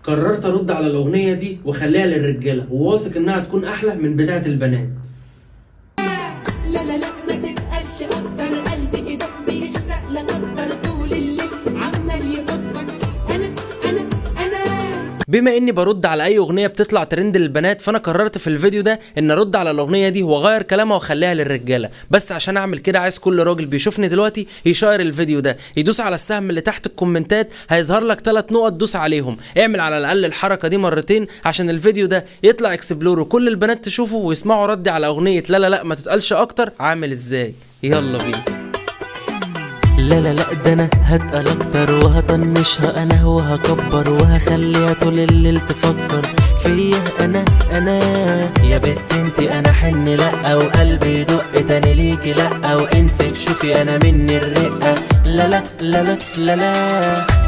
قررت ارد على الاغنيه دي واخليها للرجاله، وواثق انها تكون احلى من بتاعه البنات. لا لا لا ما تتقالش اكتر، قلبي كده بيشتاق لك اكتر، طول الليل عمال يفكر انا. بما اني برد على اي اغنيه بتطلع ترند للبنات، فانا قررت في الفيديو ده ان ارد على الاغنيه دي واغير كلامها واخليها للرجاله. بس عشان اعمل كده عايز كل راجل بيشوفني دلوقتي يشير الفيديو ده، يدوس على السهم اللي تحت الكومنتات، هيظهر لك 3 نقط دوس عليهم، اعمل على الاقل الحركه دي مرتين عشان الفيديو ده يطلع اكسبلور وكل البنات تشوفه ويسمعوا ردي على اغنيه لا لا لا ما تتقالش اكتر عامل ازاي. يلا بينا. لا لا لا ده انا هتقل اكتر وهطنشها انا وهكبر وهخليها طول الليل تفكر فيا انا يا بنت انتي انا حن لا وقلبي يدق تاني ليكي لا وانسي شوفي انا مني الرقه لا لا لا لا لا لا